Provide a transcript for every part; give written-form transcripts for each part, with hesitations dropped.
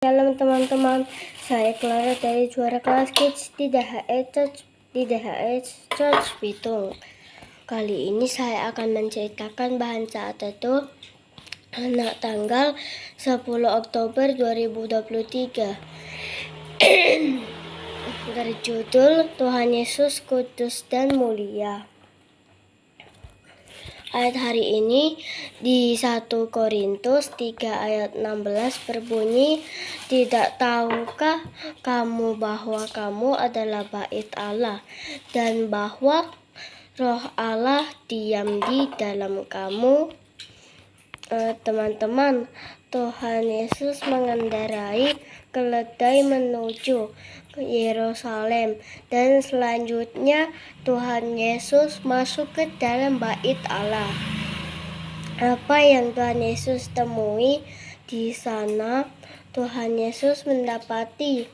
Shalom teman-teman, saya Clara dari Juara Kelas Kids di DHS Church Bitung. Kali ini saya akan menceritakan bahan saat teduh anak tanggal 10 Oktober 2023. Berjudul Tuhan Yesus Kudus dan Mulia. Ayat hari ini di 1 Korintus 3 ayat 16 berbunyi, "Tidak tahukah kamu bahwa kamu adalah bait Allah dan bahwa Roh Allah diam di dalam kamu?" Teman-teman, Tuhan Yesus mengendarai keledai menuju ke Yerusalem, dan selanjutnya Tuhan Yesus masuk ke dalam bait Allah. Apa yang Tuhan Yesus temui di sana? Tuhan Yesus mendapati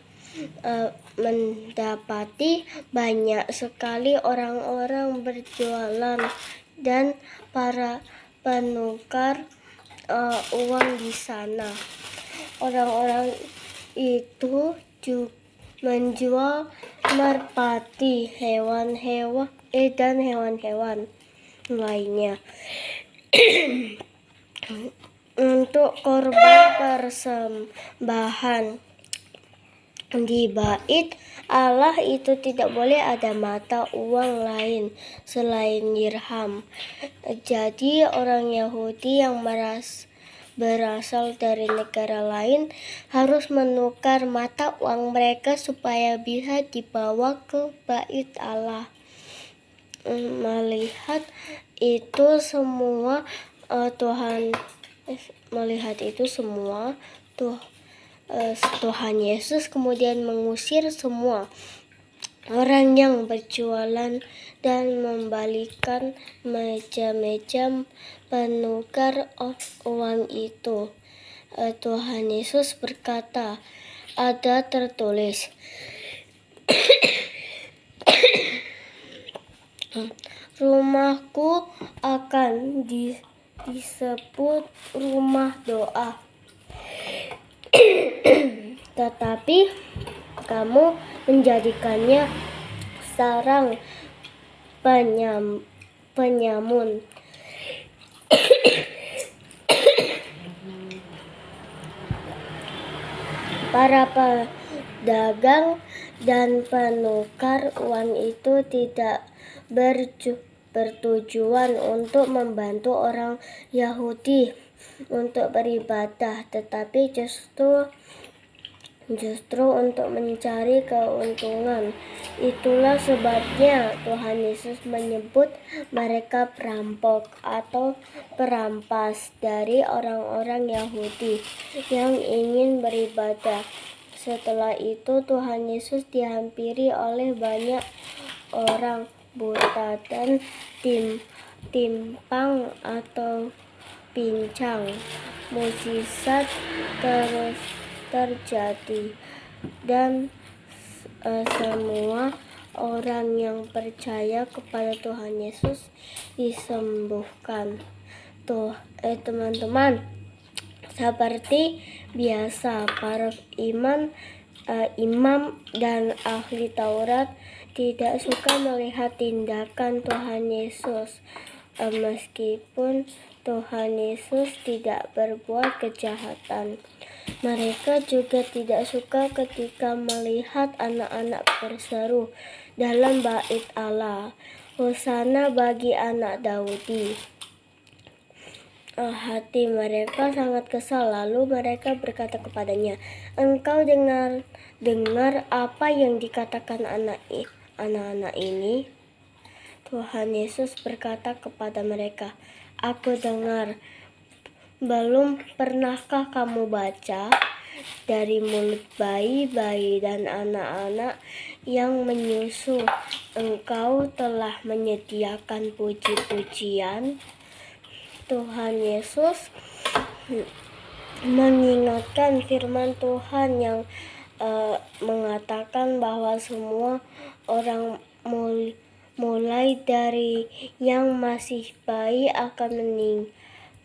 banyak sekali orang-orang berjualan dan para penukar uang di sana. Orang-orang itu menjual merpati, hewan-hewan dan hewan-hewan lainnya untuk korban persembahan. Di bait Allah itu tidak boleh ada mata uang lain selain dirham. Jadi orang Yahudi yang berasal dari negara lain harus menukar mata uang mereka supaya bisa dibawa ke bait Allah. Melihat itu semua, Tuhan Yesus kemudian mengusir semua orang yang berjualan dan membalikan meja-meja penukar uang itu. Tuhan Yesus berkata, ada tertulis, "Rumahku akan disebut rumah doa, tetapi kamu menjadikannya sarang penyamun." Para pedagang dan penukar uang itu tidak bertujuan untuk membantu orang Yahudi untuk beribadah, tetapi justru untuk mencari keuntungan. Itulah sebabnya Tuhan Yesus menyebut mereka perampok atau perampas dari orang-orang Yahudi yang ingin beribadah. Setelah itu Tuhan Yesus dihampiri oleh banyak orang buta dan timpang atau pincang. Mukjizat terus terjadi dan semua orang yang percaya kepada Tuhan Yesus disembuhkan. Teman-teman, seperti biasa para imam dan ahli Taurat tidak suka melihat tindakan Tuhan Yesus, meskipun Tuhan Yesus tidak berbuat kejahatan. Mereka juga tidak suka ketika melihat anak-anak berseru dalam bait Allah, "Hosana bagi anak Daudi." Hati mereka sangat kesal, lalu mereka berkata kepadanya, "Engkau dengar apa yang dikatakan anak-anak ini?" Tuhan Yesus berkata kepada mereka, "Aku dengar. Belum pernahkah kamu baca, dari mulut bayi-bayi dan anak-anak yang menyusu, engkau telah menyediakan puji-pujian?" Tuhan Yesus mengingatkan firman Tuhan yang mengatakan bahwa semua orang mulai dari yang masih bayi akan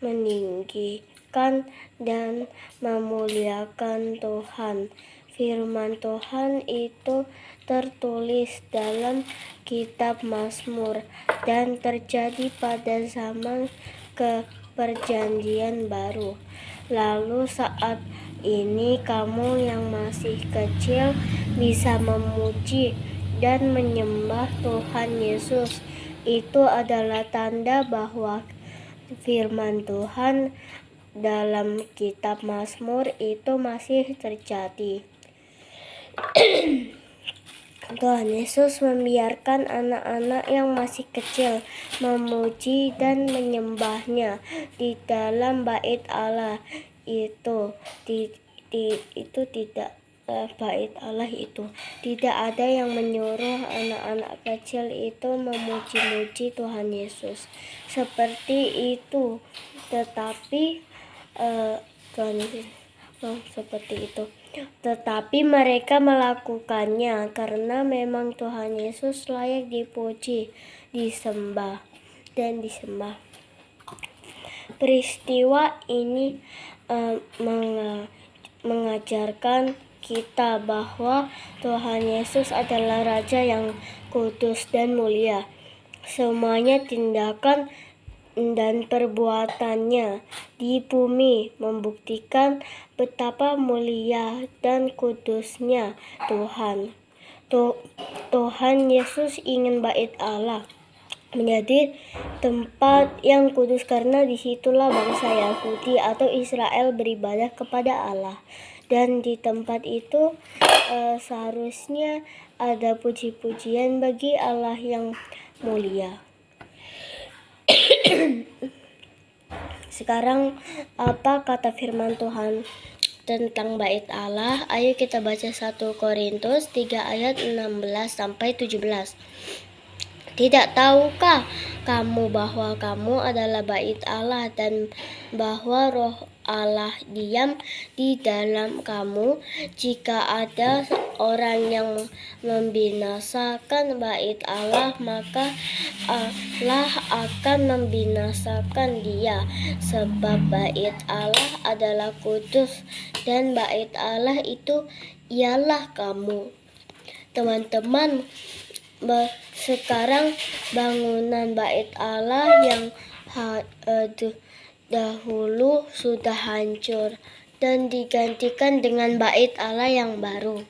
meninggi menguduskan dan memuliakan Tuhan. Firman Tuhan itu tertulis dalam kitab Mazmur dan terjadi pada zaman Perjanjian Baru. Lalu saat ini kamu yang masih kecil bisa memuji dan menyembah Tuhan Yesus. Itu adalah tanda bahwa firman Tuhan dalam kitab Mazmur itu masih terjadi. Tuhan Yesus membiarkan anak-anak yang masih kecil memuji dan menyembahnya di dalam bait Allah itu. Bait Allah itu tidak ada yang menyuruh anak-anak kecil itu memuji-muji Tuhan Yesus seperti itu, tetapi Tuhan Yesus seperti itu. Tetapi mereka melakukannya karena memang Tuhan Yesus layak dipuji, disembah. Peristiwa ini mengajarkan kita bahwa Tuhan Yesus adalah Raja yang kudus dan mulia. Semuanya tindakan dan perbuatannya di bumi membuktikan betapa mulia dan kudusnya Tuhan. Tuhan Yesus ingin bait Allah menjadi tempat yang kudus karena disitulah bangsa Yahudi atau Israel beribadah kepada Allah. Dan di tempat itu seharusnya ada puji-pujian bagi Allah yang mulia. Sekarang apa kata firman Tuhan tentang bait Allah? Ayo kita baca 1 Korintus 3 ayat 16 sampai 17. Tidak tahukah kamu bahwa kamu adalah bait Allah dan bahwa Roh Allah diam di dalam kamu? Jika ada orang yang membinasakan bait Allah, maka Allah akan membinasakan dia, sebab bait Allah adalah kudus dan bait Allah itu ialah kamu. Teman-teman, sekarang bangunan bait Allah yang dahulu sudah hancur dan digantikan dengan bait Allah yang baru,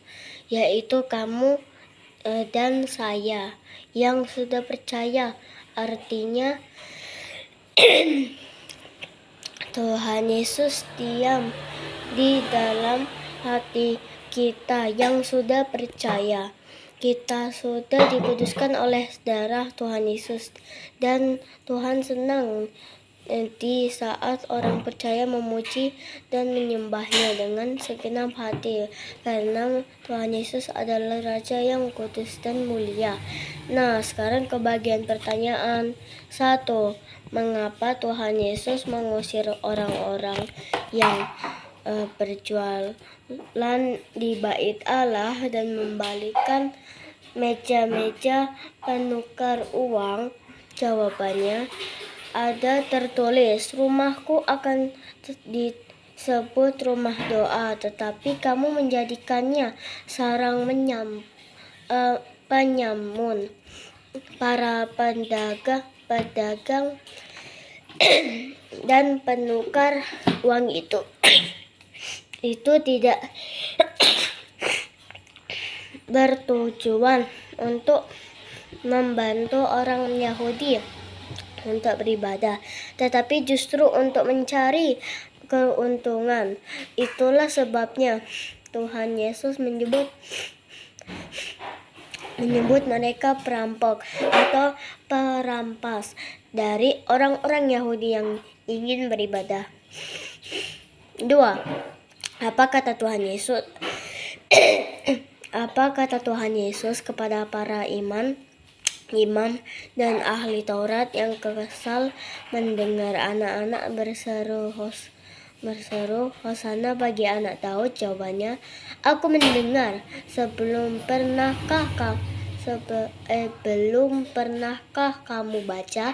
yaitu kamu dan saya yang sudah percaya. Artinya Tuhan Yesus diam di dalam hati kita yang sudah percaya. Kita sudah dikuduskan oleh darah Tuhan Yesus dan Tuhan senang di saat orang percaya memuji dan menyembahnya dengan segenap hati, karena Tuhan Yesus adalah Raja yang kudus dan mulia. Nah, sekarang ke bagian pertanyaan. 1. Mengapa Tuhan Yesus mengusir orang-orang yang berjualan di bait Allah dan membalikkan meja-meja penukar uang? Jawabannya ada tertulis, rumahku akan disebut rumah doa, tetapi kamu menjadikannya sarang penyamun. Para pedagang dan penukar uang itu tidak bertujuan untuk membantu orang Yahudi untuk beribadah, tetapi justru untuk mencari keuntungan. Itulah sebabnya Tuhan Yesus menyebut mereka perampok atau perampas dari orang-orang Yahudi yang ingin beribadah. 2. Apa kata Tuhan Yesus? Apa kata Tuhan Yesus kepada para imam dan ahli Taurat yang kesal mendengar anak-anak berseru Hosana bagi anak Daud? Jawabannya, aku mendengar, belum pernahkah kamu baca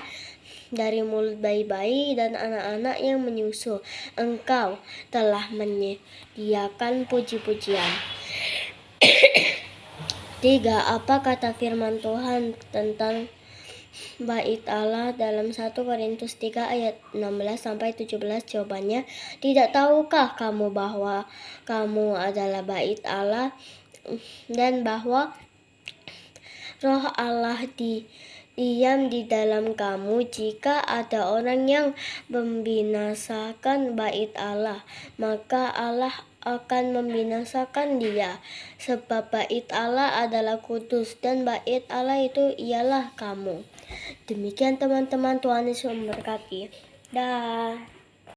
dari mulut bayi-bayi dan anak-anak yang menyusu. Engkau telah menyediakan puji-pujian. 3. Apa kata firman Tuhan tentang bait Allah dalam 1 Korintus 3 ayat 16-17? Jawabannya, tidak tahukah kamu bahwa kamu adalah bait Allah dan bahwa Roh Allah diam di dalam kamu? Jika ada orang yang membinasakan bait Allah, maka Allah akan membinasakan dia, sebab bait Allah adalah kudus dan bait Allah itu ialah kamu. Demikian teman-teman, Tuhan Yesus memberkati. Dah.